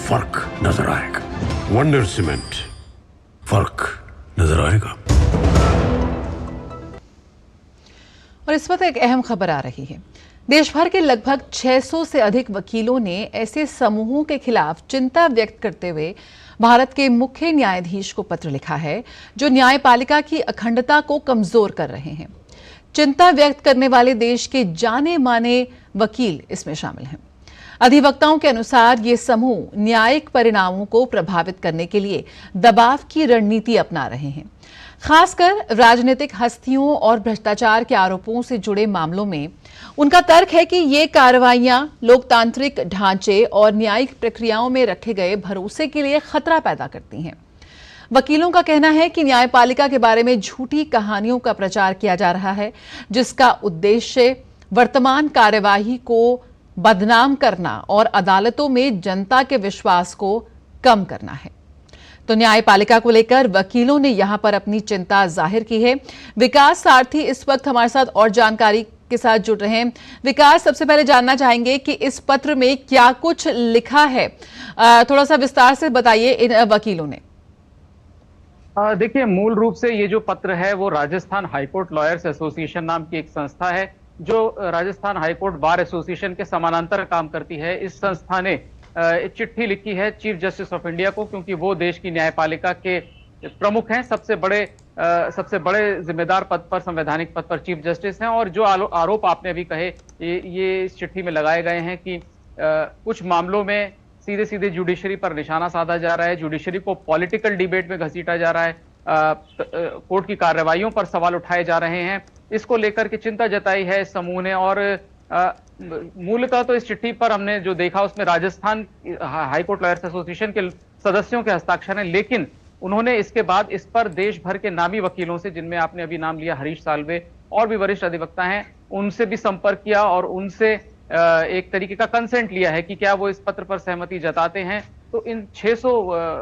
फर्क नजर आएगा। वंडर सीमेंट, फर्क नजर आएगा। और इस वक्त एक अहम खबर आ रही है। देश भर के लगभग 600 से अधिक वकीलों ने ऐसे समूहों के खिलाफ चिंता व्यक्त करते हुए भारत के मुख्य न्यायाधीश को पत्र लिखा है जो न्यायपालिका की अखंडता को कमजोर कर रहे हैं। चिंता व्यक्त करने वाले देश के जाने माने वकील इसमें शामिल हैं। अधिवक्ताओं के अनुसार ये समूह न्यायिक परिणामों को प्रभावित करने के लिए दबाव की रणनीति अपना रहे हैं। खासकर राजनीतिक हस्तियों और भ्रष्टाचार के आरोपों से जुड़े मामलों में उनका तर्क है कि ये कार्रवाइयां लोकतांत्रिक ढांचे और न्यायिक प्रक्रियाओं में रखे गए भरोसे के लिए खतरा पैदा करती हैं। वकीलों का कहना है कि न्यायपालिका के बारे में झूठी कहानियों का प्रचार किया जा रहा है जिसका उद्देश्य वर्तमान कार्यवाही को बदनाम करना और अदालतों में जनता के विश्वास को कम करना है। तो न्यायपालिका को लेकर वकीलों ने यहां पर अपनी चिंता जाहिर की है। विकास सारथी इस वक्त हमारे साथ और जानकारी के साथ जुड़ रहे हैं। विकास, सबसे पहले जानना चाहेंगे कि इस पत्र में क्या कुछ लिखा है, थोड़ा सा विस्तार से बताइए इन वकीलों ने। देखिए, मूल रूप से ये जो पत्र है वो राजस्थान हाईकोर्ट लॉयर्स एसोसिएशन नाम की एक संस्था है जो राजस्थान हाईकोर्ट बार एसोसिएशन के समानांतर काम करती है। इस संस्था ने एक चिट्ठी लिखी है चीफ जस्टिस ऑफ इंडिया को, क्योंकि वो देश की न्यायपालिका के प्रमुख हैं, सबसे बड़े जिम्मेदार पद पर, संवैधानिक पद पर चीफ जस्टिस हैं। और जो आरोप आपने अभी कहे ये इस चिट्ठी में लगाए गए हैं कि कुछ मामलों में सीधे सीधे जुडिशरी पर निशाना साधा जा रहा है, जुडिशरी को पॉलिटिकल डिबेट में घसीटा जा रहा है, कोर्ट की कार्रवाइयों पर सवाल उठाए जा रहे हैं। इसको लेकर के चिंता जताई है इस समूह ने। और मूलतः तो इस चिट्ठी पर हमने जो देखा उसमें राजस्थान हाईकोर्ट लॉयर्स एसोसिएशन के सदस्यों के हस्ताक्षर हैं, लेकिन उन्होंने इसके बाद इस पर देश भर के नामी वकीलों से, जिनमें आपने अभी नाम लिया हरीश साल्वे और भी वरिष्ठ अधिवक्ता हैं, उनसे भी संपर्क किया और उनसे एक तरीके का कंसेंट लिया है कि क्या वो इस पत्र पर सहमति जताते हैं। तो इन 600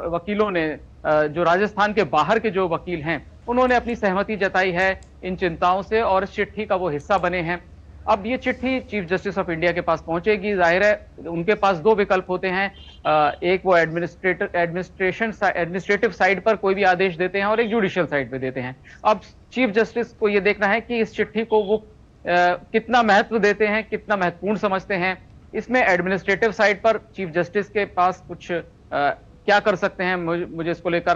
वकीलों ने, जो राजस्थान के बाहर के जो वकील हैं, उन्होंने अपनी सहमति जताई है इन चिंताओं से और इस चिट्ठी का वो हिस्सा बने हैं। अब ये चिट्ठी चीफ जस्टिस ऑफ इंडिया के पास पहुंचेगी। जाहिर है उनके पास दो विकल्प होते हैं, एक वो एडमिनिस्ट्रेटिव साइड पर कोई भी आदेश देते हैं और एक जुडिशियल साइड पे देते हैं। अब चीफ जस्टिस को ये देखना है कि इस चिट्ठी को वो कितना महत्व देते हैं, कितना महत्वपूर्ण समझते हैं। इसमें एडमिनिस्ट्रेटिव साइड पर चीफ जस्टिस के पास कुछ क्या कर सकते हैं, मुझे इसको लेकर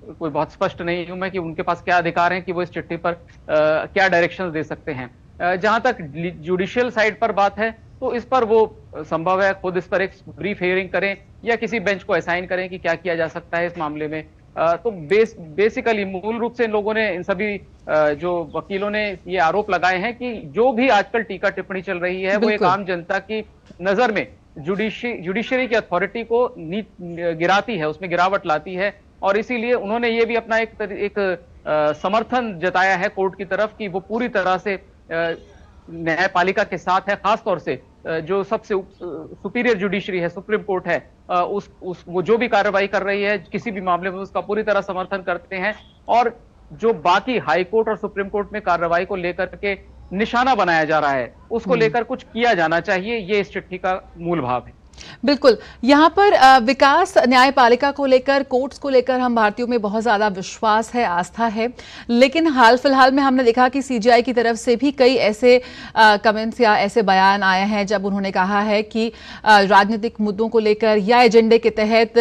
कोई बहुत स्पष्ट नहीं हूं मैं कि उनके पास क्या अधिकार हैं कि वो इस चिट्ठी पर क्या डायरेक्शंस दे सकते हैं। जहां तक जुडिशियल साइड पर बात है तो इस पर वो संभव है खुद इस पर एक ब्रीफ हियरिंग करें या किसी बेंच को असाइन करें कि क्या किया जा सकता है इस मामले में। तो बेसिकली मूल रूप से इन लोगों ने, इन सभी जो वकीलों ने ये आरोप लगाए हैं कि जो भी आजकल टीका टिप्पणी चल रही है वो एक आम जनता की नजर में जुडिशरी की अथॉरिटी को गिराती है, उसमें गिरावट लाती है। और इसीलिए उन्होंने ये भी अपना एक समर्थन जताया है कोर्ट की तरफ कि वो पूरी तरह से न्यायपालिका के साथ है, खासतौर से जो सबसे सुपीरियर जुडिशरी है, सुप्रीम कोर्ट है, वो जो भी कार्रवाई कर रही है किसी भी मामले में उसका पूरी तरह समर्थन करते हैं। और जो बाकी हाई कोर्ट और सुप्रीम कोर्ट में कार्रवाई को लेकर के निशाना बनाया जा रहा है उसको लेकर कुछ किया जाना चाहिए, ये इस चिट्ठी का मूल भाव है। बिल्कुल, यहाँ पर विकास, न्यायपालिका को लेकर, कोर्ट्स को लेकर हम भारतीयों में बहुत ज्यादा विश्वास है, आस्था है, लेकिन हाल फिलहाल में हमने देखा कि सीजीआई की तरफ से भी कई ऐसे कमेंट्स या ऐसे बयान आए हैं जब उन्होंने कहा है कि राजनीतिक मुद्दों को लेकर या एजेंडे के तहत,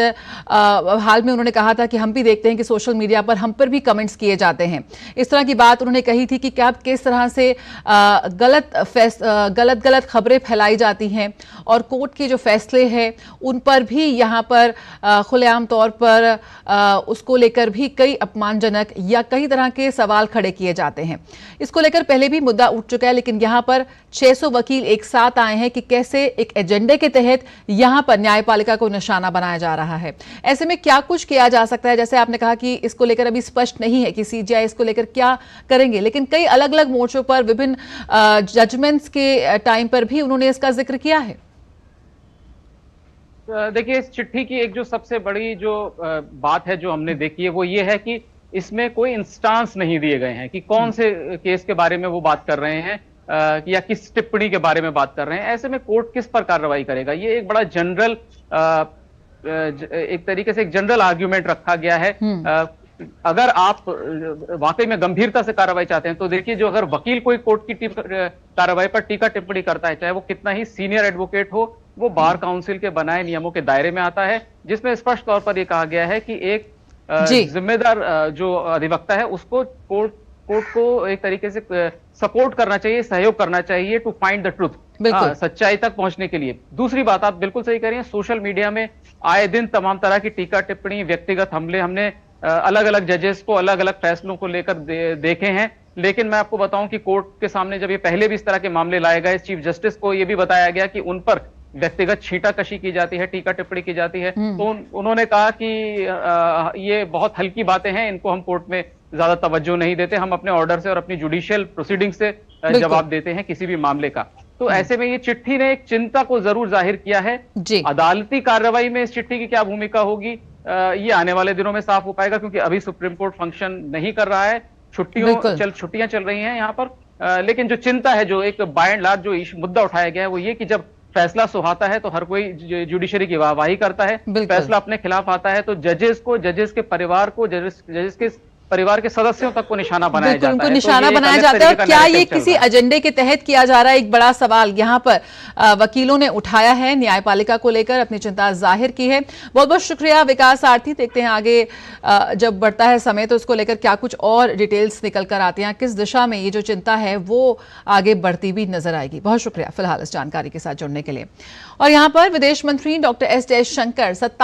हाल में उन्होंने कहा था कि हम भी देखते हैं कि सोशल मीडिया पर हम पर भी कमेंट्स किए जाते हैं। इस तरह की बात उन्होंने कही थी कि क्या किस तरह से गलत खबरें फैलाई जाती हैं और कोर्ट के जो फैसले है उन पर भी यहाँ पर खुलेआम तौर पर उसको लेकर भी कई अपमानजनक या कई तरह के सवाल खड़े किए जाते हैं। इसको लेकर पहले भी मुद्दा उठ चुका है, लेकिन यहाँ पर 600 वकील एक साथ आए हैं कि कैसे एक एजेंडे के तहत यहाँ पर न्यायपालिका को निशाना बनाया जा रहा है। ऐसे में क्या कुछ किया जा सकता है? जैसे आपने कहा कि इसको लेकर अभी स्पष्ट नहीं है कि सीजीआई इसको लेकर क्या करेंगे, लेकिन कई अलग अलग मोर्चों पर विभिन्न जजमेंट्स के टाइम पर भी उन्होंने इसका जिक्र किया है। देखिए, इस चिट्ठी की एक जो सबसे बड़ी जो बात है जो हमने देखी है वो ये है कि इसमें कोई इंस्टांस नहीं दिए गए हैं कि कौन से केस के बारे में वो बात कर रहे हैं या किस टिप्पणी के बारे में बात कर रहे हैं। ऐसे में कोर्ट किस पर कार्रवाई करेगा, ये एक बड़ा जनरल एक तरीके से एक जनरल आर्ग्यूमेंट रखा गया है। अगर आप वाकई में गंभीरता से कार्रवाई चाहते हैं तो देखिए, जो अगर वकील कोई कोर्ट की कार्रवाई पर टीका टिप्पणी करता है, चाहे वो कितना ही सीनियर एडवोकेट हो, वो बार काउंसिल के बनाए नियमों के दायरे में आता है, जिसमें स्पष्ट तौर पर यह कहा गया है कि एक जिम्मेदार जो अधिवक्ता है उसको कोर्ट को एक तरीके से सपोर्ट करना चाहिए, सहयोग करना चाहिए टू फाइंड द ट्रुथ, सच्चाई तक पहुंचने के लिए। दूसरी बात, आप बिल्कुल सही कह रही हैं, सोशल मीडिया में आए दिन तमाम तरह की टीका टिप्पणी, व्यक्तिगत हमले हमने अलग अलग जजेस को अलग अलग फैसलों को लेकर देखे हैं। लेकिन मैं आपको बताऊं कि कोर्ट के सामने जब ये पहले भी इस तरह के मामले लाए गए, चीफ जस्टिस को यह भी बताया गया कि उन पर व्यक्तिगत छींटाकशी की जाती है, टीका टिप्पणी की जाती है, तो उन्होंने कहा कि ये बहुत हल्की बातें हैं, इनको हम कोर्ट में ज्यादा तवज्जो नहीं देते, हम अपने ऑर्डर से और अपनी जुडिशियल प्रोसीडिंग से जवाब देते हैं किसी भी मामले का। तो ऐसे में ये चिट्ठी ने एक चिंता को जरूर जाहिर किया है। अदालती कार्रवाई में इस चिट्ठी की क्या भूमिका होगी, ये आने वाले दिनों में साफ हो पाएगा, क्योंकि अभी सुप्रीम कोर्ट फंक्शन नहीं कर रहा है, छुट्टियां चल रही हैं यहाँ पर। लेकिन जो चिंता है, जो एक बाय एंड लार्ज जो मुद्दा उठाया गया है, वो ये कि जब फैसला सुहाता है तो हर कोई जुडिशरी की वाहवाही करता है, फैसला अपने खिलाफ आता है तो जजेस के परिवार को, जजेस के परिवार के सदस्यों तक को निशाना बनाया जाता है। उनको निशाना बनाया जाता है। और क्या ये किसी एजेंडे के तहत किया जा रहा है? एक बड़ा सवाल यहाँ पर वकीलों ने उठाया है, न्यायपालिका को लेकर अपनी चिंता जाहिर की है। बहुत बहुत शुक्रिया विकास आरती। देखते हैं आगे जब बढ़ता है समय तो इसको लेकर क्या कुछ और डिटेल्स निकल कर आती हैं, किस दिशा में ये जो चिंता है वो आगे बढ़ती भी नजर आएगी। बहुत शुक्रिया फिलहाल इस जानकारी के साथ जुड़ने के लिए। और यहाँ पर विदेश मंत्री डॉक्टर एस जयशंकर 27